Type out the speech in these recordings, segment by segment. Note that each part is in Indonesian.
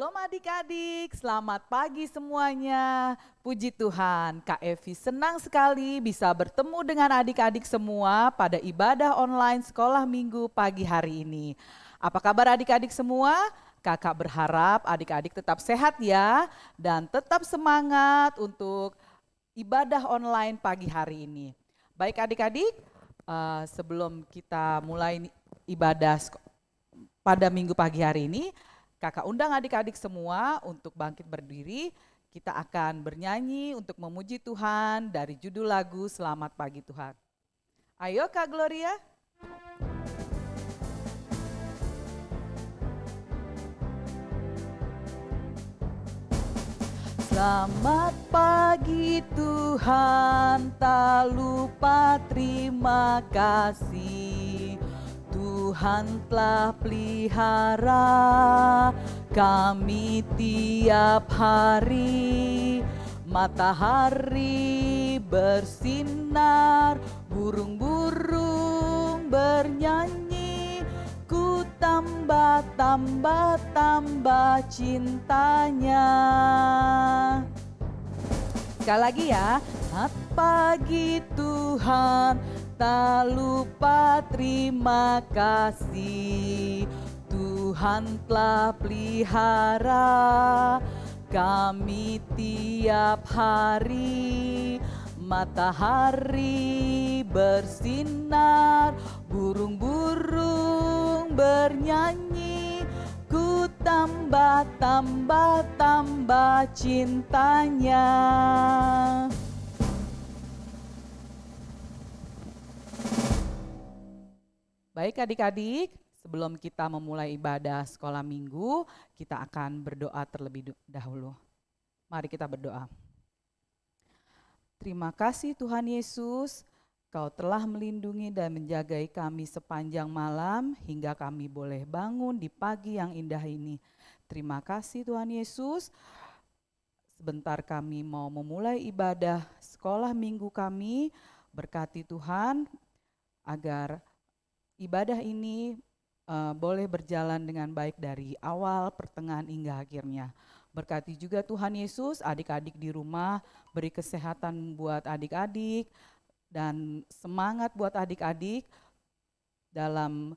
Shalom adik-adik, selamat pagi semuanya. Puji Tuhan, Kak Evi senang sekali bisa bertemu dengan adik-adik semua pada ibadah online sekolah minggu pagi hari ini. Apa kabar adik-adik semua? Kakak berharap adik-adik tetap sehat ya dan tetap semangat untuk ibadah online pagi hari ini. Baik adik-adik, sebelum kita mulai ibadah pada minggu pagi hari ini, Kakak undang adik-adik semua untuk bangkit berdiri. Kita akan bernyanyi untuk memuji Tuhan dari judul lagu Selamat Pagi Tuhan. Ayo Kak Gloria. Selamat pagi Tuhan, tak lupa terima kasih. Tuhan telah pelihara kami tiap hari. Matahari bersinar, burung-burung bernyanyi. Ku tambah cintanya. Sekali lagi ya. Selamat pagi Tuhan, tak lupa terima kasih. Tuhan telah pelihara kami tiap hari. Matahari bersinar, burung-burung bernyanyi. Ku tambah cintanya. Baik adik-adik, sebelum kita memulai ibadah sekolah minggu, kita akan berdoa terlebih dahulu. Mari kita berdoa. Terima kasih Tuhan Yesus, Kau telah melindungi dan menjagai kami sepanjang malam hingga kami boleh bangun di pagi yang indah ini. Terima kasih Tuhan Yesus. Sebentar kami mau memulai ibadah sekolah minggu kami. Berkati Tuhan agar ibadah ini boleh berjalan dengan baik dari awal, pertengahan hingga akhirnya. Berkati juga Tuhan Yesus, adik-adik di rumah, beri kesehatan buat adik-adik dan semangat buat adik-adik dalam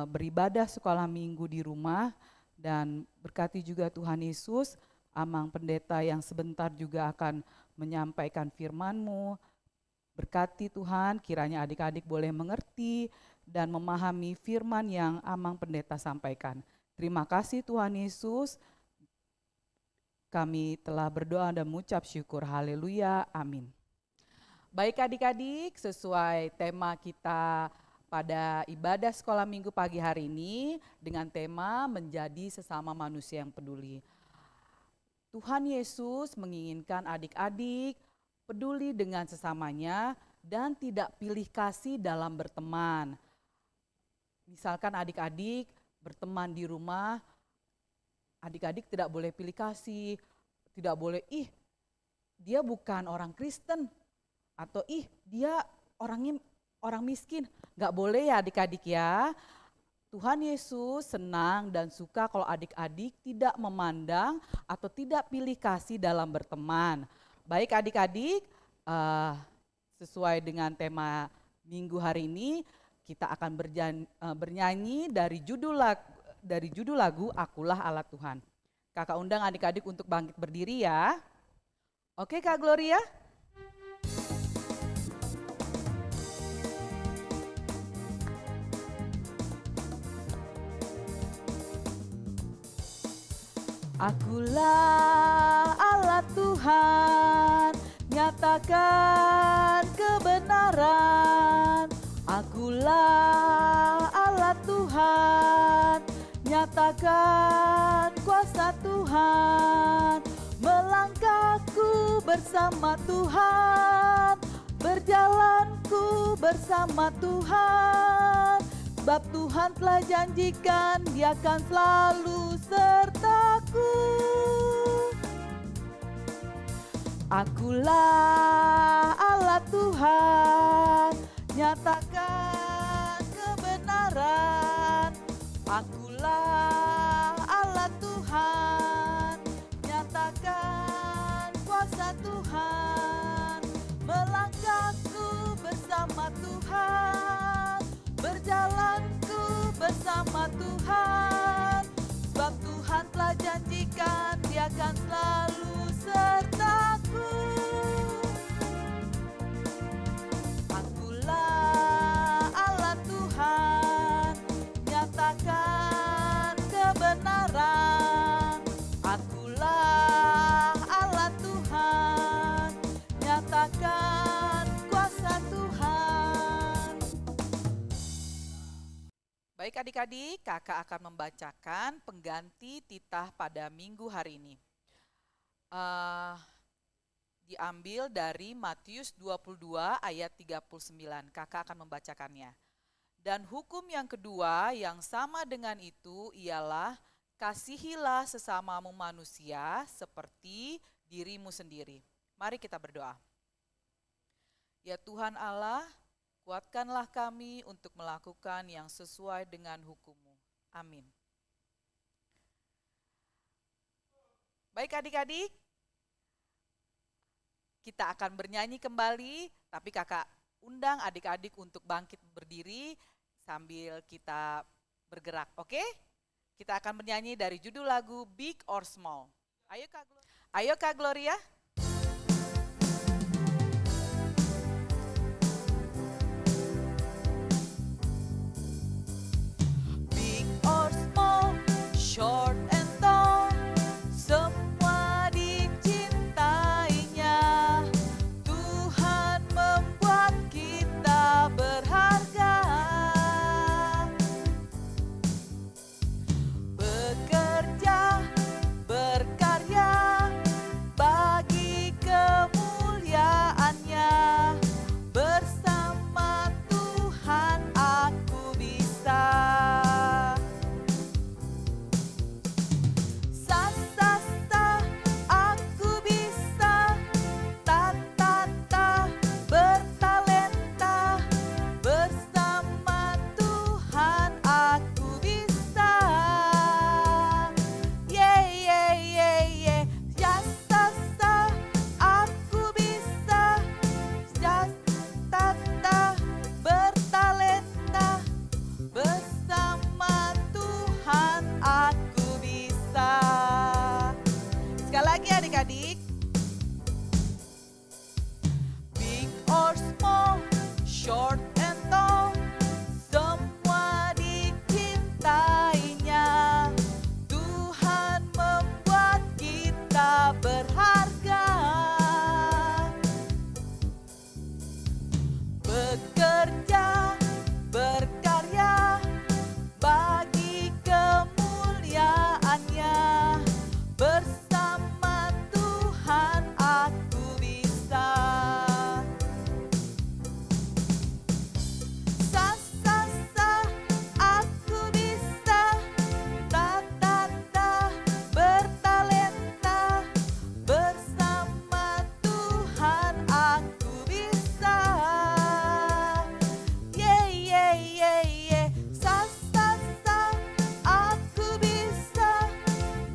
beribadah sekolah minggu di rumah. Dan berkati juga Tuhan Yesus, Amang Pendeta yang sebentar juga akan menyampaikan firman-Mu. Berkati Tuhan, kiranya adik-adik boleh mengerti dan memahami firman yang Amang Pendeta sampaikan. Terima kasih Tuhan Yesus. Kami telah berdoa dan mengucap syukur. Haleluya. Amin. Baik adik-adik, sesuai tema kita pada ibadah sekolah minggu pagi hari ini dengan tema menjadi sesama manusia yang peduli. Tuhan Yesus menginginkan adik-adik peduli dengan sesamanya dan tidak pilih kasih dalam berteman. Misalkan adik-adik berteman di rumah, adik-adik tidak boleh pilih kasih, tidak boleh dia bukan orang Kristen, atau dia orang miskin. Gak boleh ya adik-adik ya. Tuhan Yesus senang dan suka kalau adik-adik tidak memandang atau tidak pilih kasih dalam berteman. Baik adik-adik, sesuai dengan tema minggu hari ini, kita akan bernyanyi dari judul lagu Akulah Allah Tuhan. Kakak undang adik-adik untuk bangkit berdiri ya. Oke Kak Gloria? Akulah Allah Tuhan, nyatakan kebenaran. Akulah Allah Tuhan, nyatakan kuasa Tuhan. Melangkahku bersama Tuhan, berjalanku bersama Tuhan. Sebab Tuhan telah janjikan Dia akan selalu sertaku. Akulah Allah Tuhan, nyatakan kebenaran. Akulah Allah Tuhan, Baik adik-adik, kakak akan membacakan pengganti titah pada minggu hari ini. Diambil dari Matius 22 ayat 39, kakak akan membacakannya. Dan hukum yang kedua yang sama dengan itu ialah kasihilah sesamamu manusia seperti dirimu sendiri. Mari kita berdoa. Ya Tuhan Allah, kuatkanlah kami untuk melakukan yang sesuai dengan hukum-Mu. Amin. Baik adik-adik, kita akan bernyanyi kembali, tapi kakak undang adik-adik untuk bangkit berdiri sambil kita bergerak, oke? Kita akan bernyanyi dari judul lagu Big or Small. Ayo Kak Gloria. Big or small, short and tall, semua dicintainya. Tuhan membuat kita berharga. Bekerja, berkarya, bagi kemuliaannya. Bersama Tuhan aku bisa. Sa-sa-sa, aku bisa. Ta-ta-ta, bertalenta. Bersama Tuhan aku bisa. Ye-ye-ye-ye, ya-sa-sa, aku bisa. Ya-ta-ta, bertalenta. Bersama Tuhan aku bisa. Sekali lagi adik-adik. Big or small, short and tall, semua dicintainya. Tuhan membuat kita berharga. Bekerja, berkarya, bagi kemuliaannya. Bersama Tuhan aku bisa. Sa-sa-sa, aku bisa. Ta-ta-ta, bertalenta. Bersama Tuhan aku bisa. Ye-ye-ye-ye, sa-sa-sa, aku bisa.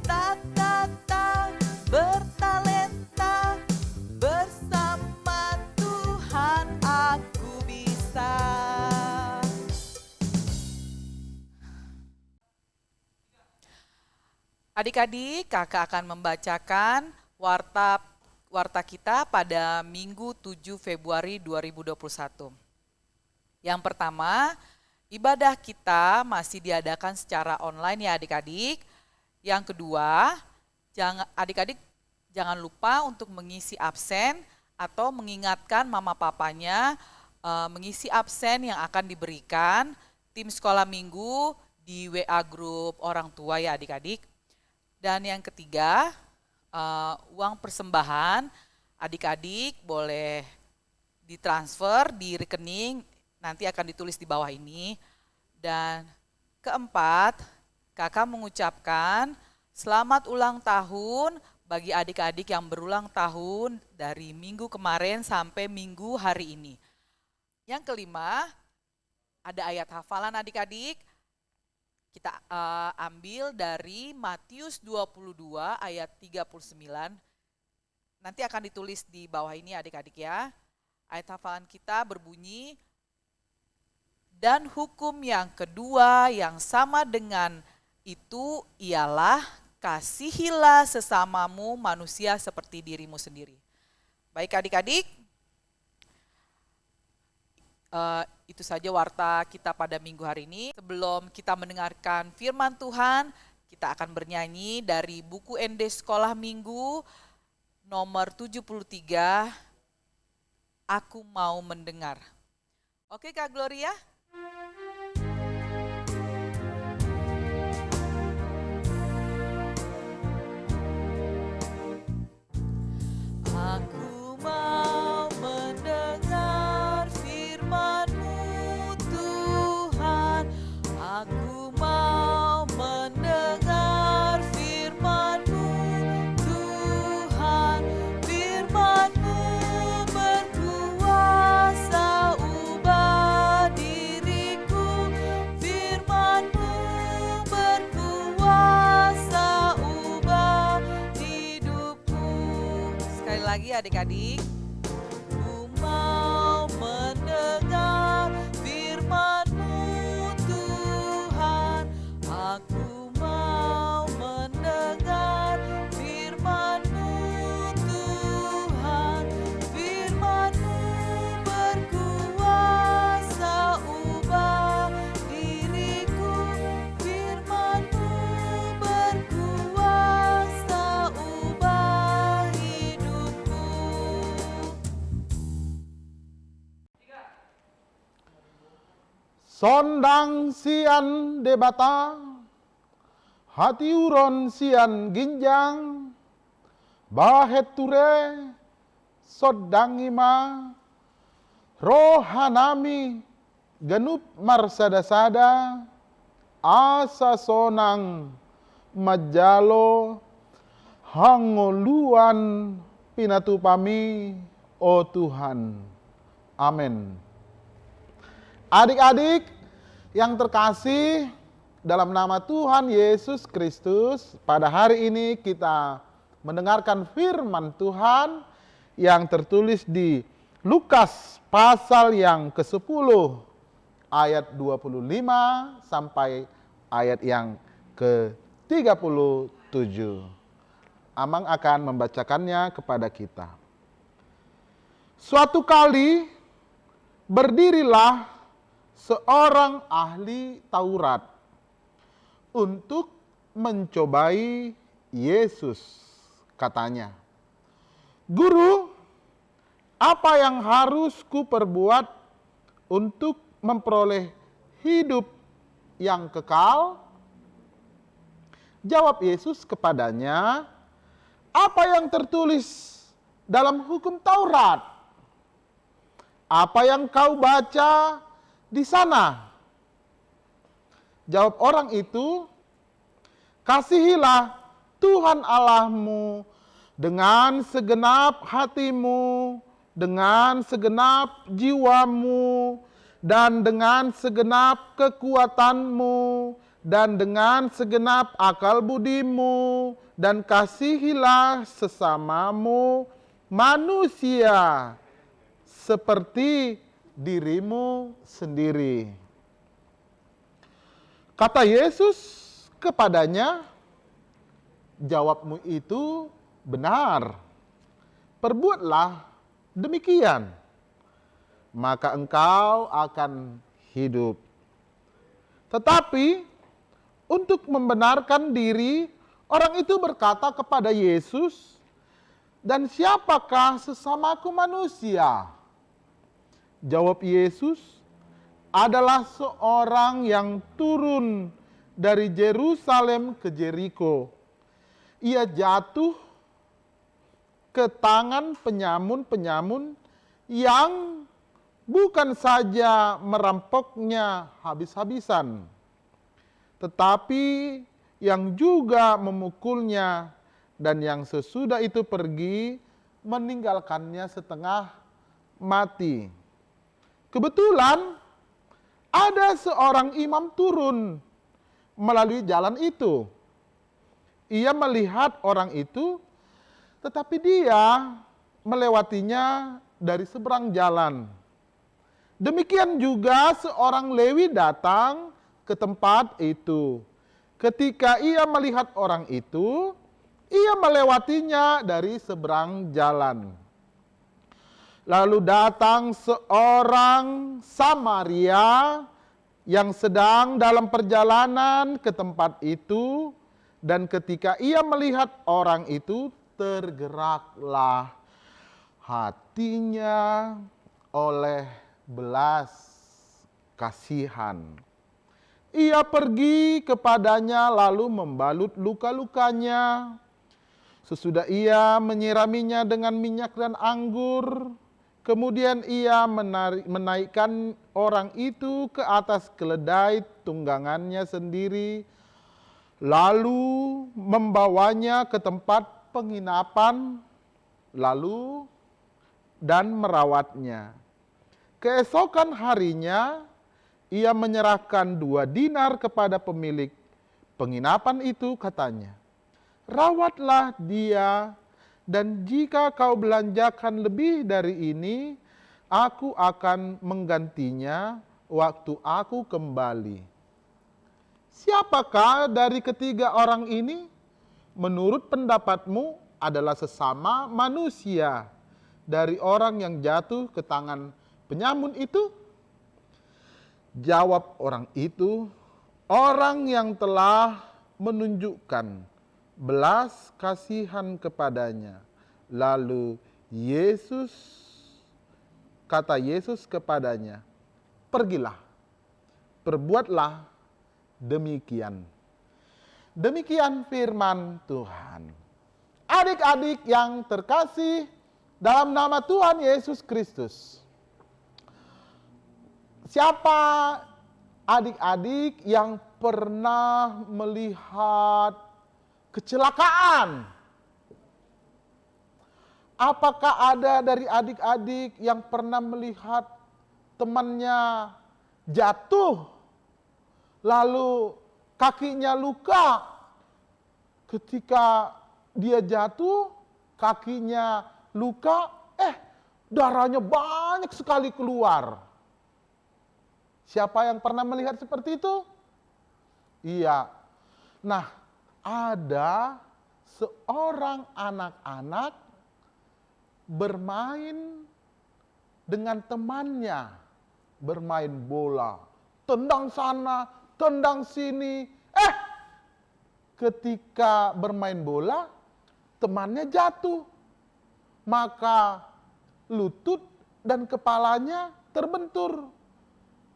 Ta-ta-ta, bertalenta. Bersama Tuhan aku bisa. Adik-adik, kakak akan membacakan warta kita pada Minggu 7 Februari 2021. Yang pertama, ibadah kita masih diadakan secara online ya adik-adik. Yang kedua, adik-adik jangan lupa untuk mengisi absen atau mengingatkan mama papanya mengisi absen yang akan diberikan tim sekolah minggu di WA grup orang tua ya adik-adik. Dan yang ketiga, uang persembahan adik-adik boleh ditransfer di rekening, nanti akan ditulis di bawah ini. Dan keempat, kakak mengucapkan selamat ulang tahun bagi adik-adik yang berulang tahun dari minggu kemarin sampai minggu hari ini. Yang kelima, ada ayat hafalan adik-adik. Kita ambil dari Matius 22 ayat 39. Nanti akan ditulis di bawah ini adik-adik ya. Ayat hafalan kita berbunyi, dan hukum yang kedua yang sama dengan itu ialah kasihilah sesamamu manusia seperti dirimu sendiri. Baik adik-adik, itu saja warta kita pada minggu hari ini. Sebelum kita mendengarkan firman Tuhan, kita akan bernyanyi dari buku ND Sekolah Minggu nomor 73, Aku Mau Mendengar. Oke Kak Gloria? lagi adik-adik. Ku mau mendengar firman-Mu Tuhan. Aku mau mendengar firman-Mu Tuhan. Firman-Mu berkuasa ubah diriku. Firman-Mu berkuasa ubah hidupku. Sondang sian debata, hati uron sian ginjang, bahet ture sodang ima, rohanami genup marsada-sada, asa sonang majalo, hangoluan pinatupami, oh Tuhan. Amin. Adik-adik yang terkasih dalam nama Tuhan Yesus Kristus, pada hari ini kita mendengarkan firman Tuhan yang tertulis di Lukas pasal yang ke-10 ayat 25 sampai ayat yang ke-37. Amang akan membacakannya kepada kita. Suatu kali berdirilah seorang ahli Taurat untuk mencobai Yesus. Katanya, "Guru, apa yang harus kuperbuat untuk memperoleh hidup yang kekal?" Jawab Yesus kepadanya, "Apa yang tertulis dalam hukum Taurat? Apa yang kau baca di sana?" Jawab orang itu, "Kasihilah Tuhan Allahmu dengan segenap hatimu, dengan segenap jiwamu, dan dengan segenap kekuatanmu, dan dengan segenap akal budimu, dan kasihilah sesamamu manusia seperti dirimu sendiri." Kata Yesus kepadanya, "Jawabmu itu benar. Perbuatlah demikian, maka engkau akan hidup." Tetapi untuk membenarkan diri, orang itu berkata kepada Yesus, "Dan siapakah sesamaku manusia?" Jawab Yesus, "Adalah seorang yang turun dari Yerusalem ke Jeriko. Ia jatuh ke tangan penyamun-penyamun yang bukan saja merampoknya habis-habisan, tetapi yang juga memukulnya, dan yang sesudah itu pergi meninggalkannya setengah mati. Kebetulan ada seorang imam turun melalui jalan itu. Ia melihat orang itu, tetapi dia melewatinya dari seberang jalan. Demikian juga seorang Lewi datang ke tempat itu. Ketika ia melihat orang itu, ia melewatinya dari seberang jalan. Lalu datang seorang Samaria yang sedang dalam perjalanan ke tempat itu, dan ketika ia melihat orang itu, tergeraklah hatinya oleh belas kasihan. Ia pergi kepadanya lalu membalut luka-lukanya. Sesudah ia menyiraminya dengan minyak dan anggur, kemudian ia menaikkan orang itu ke atas keledai tunggangannya sendiri, lalu membawanya ke tempat penginapan, dan merawatnya. Keesokan harinya, ia menyerahkan 2 dinar kepada pemilik penginapan itu, katanya, "Rawatlah dia, Dan jika kau belanjakan lebih dari ini, aku akan menggantinya waktu aku kembali. Siapakah dari ketiga orang ini menurut pendapatmu adalah sesama manusia dari orang yang jatuh ke tangan penyamun itu? Jawab orang itu, orang yang telah menunjukkan belas kasihan kepadanya. Lalu kata Yesus kepadanya, pergilah, perbuatlah demikian. Demikian firman Tuhan. Adik-adik yang terkasih dalam nama Tuhan Yesus Kristus. Siapa adik-adik yang pernah melihat kecelakaan? Apakah ada dari adik-adik yang pernah melihat temannya jatuh, lalu kakinya luka? Ketika dia jatuh, kakinya luka, darahnya banyak sekali keluar. Siapa yang pernah melihat seperti itu? Iya. Nah, ada seorang anak-anak bermain dengan temannya, bermain bola, tendang sana, tendang sini. Ketika bermain bola, temannya jatuh, maka lutut dan kepalanya terbentur.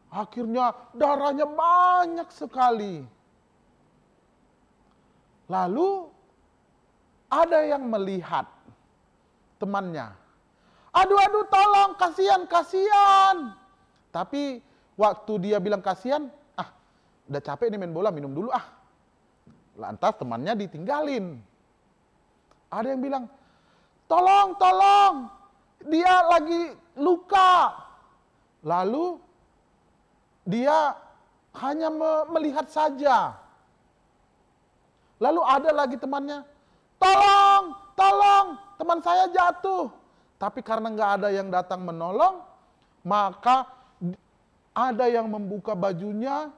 Akhirnya darahnya banyak sekali. Lalu ada yang melihat temannya. Aduh, tolong, kasihan. Tapi waktu dia bilang kasihan, udah capek nih main bola, minum dulu . Lantas temannya ditinggalin. Ada yang bilang, tolong, dia lagi luka. Lalu dia hanya melihat saja. Lalu ada lagi temannya, tolong, teman saya jatuh. Tapi karena nggak ada yang datang menolong, maka ada yang membuka bajunya,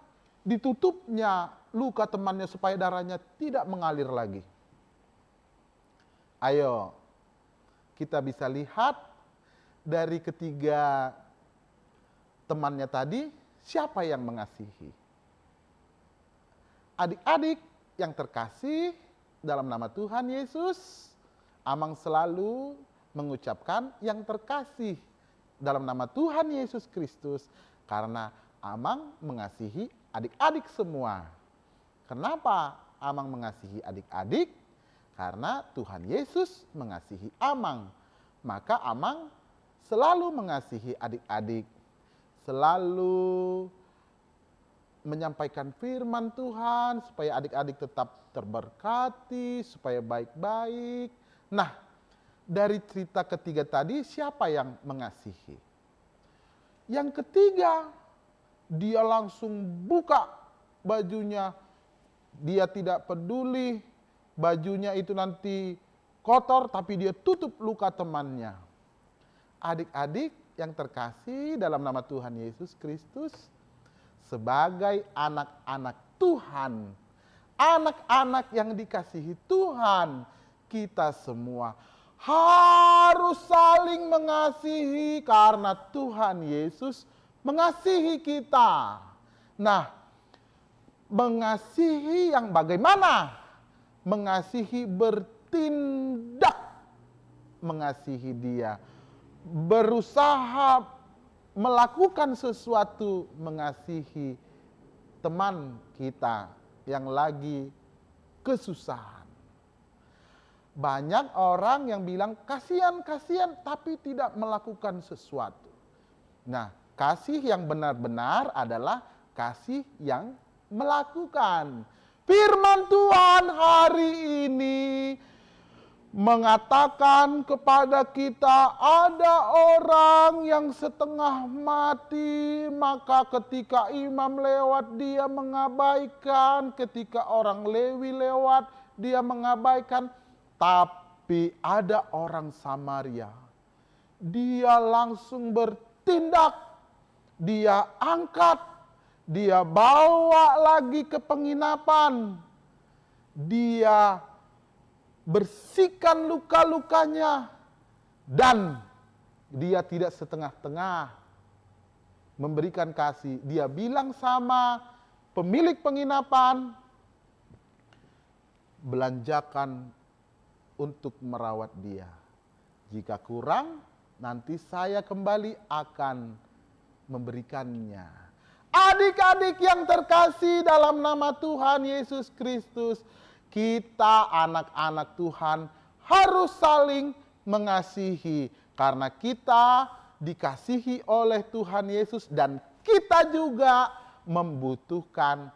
ditutupnya luka temannya supaya darahnya tidak mengalir lagi. Ayo, kita bisa lihat dari ketiga temannya tadi, siapa yang mengasihi? Adik-adik yang terkasih dalam nama Tuhan Yesus, Amang selalu mengucapkan yang terkasih dalam nama Tuhan Yesus Kristus, karena Amang mengasihi adik-adik semua. Kenapa Amang mengasihi adik-adik? Karena Tuhan Yesus mengasihi Amang. Maka Amang selalu mengasihi adik-adik, selalu menyampaikan firman Tuhan supaya adik-adik tetap terberkati, supaya baik-baik. Nah, dari cerita ketiga tadi, siapa yang mengasihi? Yang ketiga, dia langsung buka bajunya. Dia tidak peduli bajunya itu nanti kotor, tapi dia tutup luka temannya. Adik-adik yang terkasih dalam nama Tuhan Yesus Kristus, sebagai anak-anak Tuhan, anak-anak yang dikasihi Tuhan, kita semua harus saling mengasihi karena Tuhan Yesus mengasihi kita. Nah, mengasihi yang bagaimana? Mengasihi bertindak mengasihi dia, berusaha melakukan sesuatu mengasihi teman kita yang lagi kesusahan. Banyak orang yang bilang kasihan tapi tidak melakukan sesuatu. Nah, kasih yang benar-benar adalah kasih yang melakukan. Firman Tuhan hari ini mengatakan kepada kita, ada orang yang setengah mati, maka ketika imam lewat dia mengabaikan, ketika orang Lewi lewat dia mengabaikan, tapi Tapi ada orang Samaria, dia langsung bertindak, dia angkat, dia bawa lagi ke penginapan, dia bersihkan luka-lukanya, dan dia tidak setengah-tengah memberikan kasih. Dia bilang sama pemilik penginapan, belanjakan untuk merawat dia. Jika kurang, nanti saya kembali akan memberikannya. Adik-adik yang terkasih dalam nama Tuhan Yesus Kristus, kita anak-anak Tuhan harus saling mengasihi. Karena kita dikasihi oleh Tuhan Yesus dan kita juga membutuhkan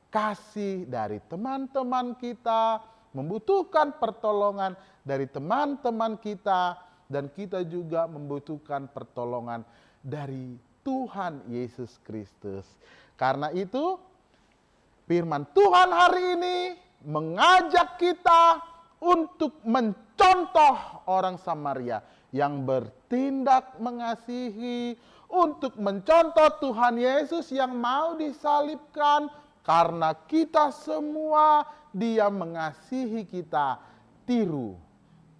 kasih dari teman-teman kita, membutuhkan pertolongan dari teman-teman kita, dan kita juga membutuhkan pertolongan dari Tuhan Yesus Kristus. Karena itu, firman Tuhan hari ini mengajak kita untuk mencontoh orang Samaria yang bertindak mengasihi, untuk mencontoh Tuhan Yesus yang mau disalibkan. Karena kita semua, Dia mengasihi kita. Tiru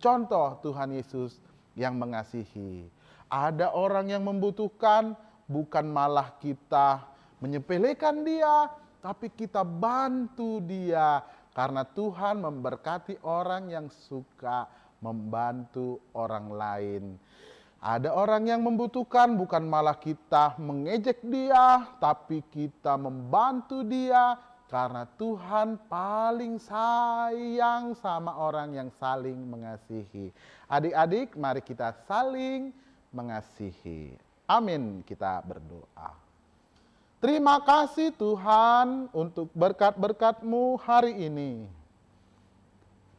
contoh Tuhan Yesus yang mengasihi. Ada orang yang membutuhkan, bukan malah kita menyepelekan dia, tapi kita bantu dia. Karena Tuhan memberkati orang yang suka membantu orang lain. Ada orang yang membutuhkan, bukan malah kita mengejek dia, tapi kita membantu dia. Karena Tuhan paling sayang sama orang yang saling mengasihi. Adik-adik, mari kita saling mengasihi. Amin, kita berdoa. Terima kasih Tuhan untuk berkat-berkat-Mu hari ini.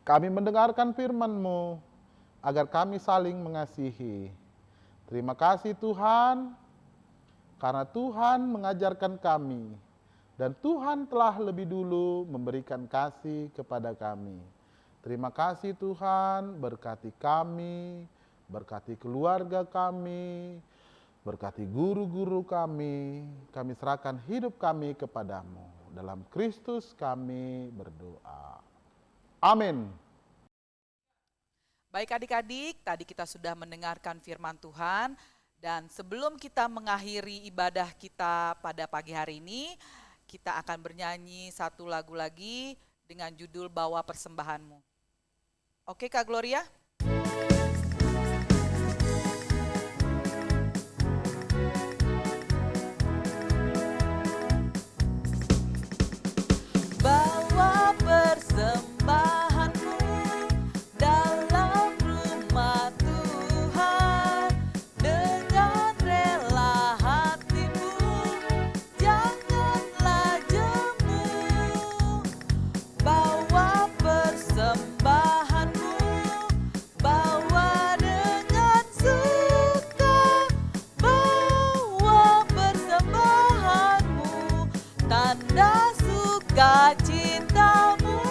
Kami mendengarkan firman-Mu agar kami saling mengasihi. Terima kasih Tuhan, karena Tuhan mengajarkan kami. Dan Tuhan telah lebih dulu memberikan kasih kepada kami. Terima kasih Tuhan, berkati kami, berkati keluarga kami, berkati guru-guru kami. Kami serahkan hidup kami kepadamu. Dalam Kristus kami berdoa. Amin. Baik adik-adik, tadi kita sudah mendengarkan firman Tuhan. Dan sebelum kita mengakhiri ibadah kita pada pagi hari ini, kita akan bernyanyi satu lagu lagi dengan judul Bawa Persembahanmu. Oke Kak Gloria? Bawa persembahanmu dalam rumah Tuhan dengan rela hatimu, janganlah jemu. Bawa persembahanmu, bawa dengan suka. Bawa persembahanmu, tanda sukacitamu.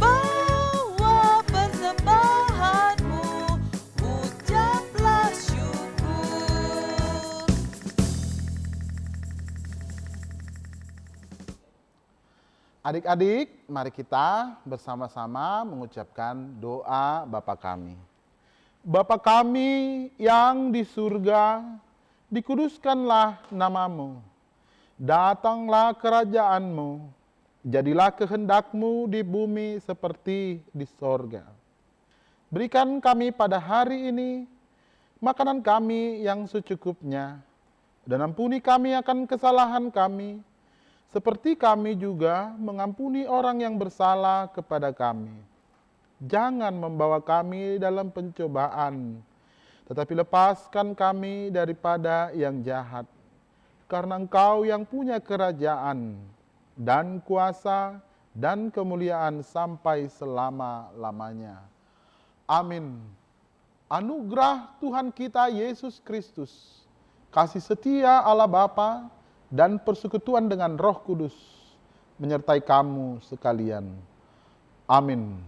Bawa persembahanmu, ucaplah syukur. Adik-adik, mari kita bersama-sama mengucapkan doa Bapa kami. Bapa kami yang di surga, dikuduskanlah namamu. Datanglah kerajaanmu, jadilah kehendakmu di bumi seperti di sorga. Berikan kami pada hari ini makanan kami yang secukupnya, dan ampuni kami akan kesalahan kami, seperti kami juga mengampuni orang yang bersalah kepada kami. Jangan membawa kami dalam pencobaan, tetapi lepaskan kami daripada yang jahat. Karena Engkau yang punya kerajaan dan kuasa dan kemuliaan sampai selama-lamanya. Amin. Anugerah Tuhan kita Yesus Kristus, kasih setia Allah Bapa, dan persekutuan dengan Roh Kudus menyertai kamu sekalian. Amin.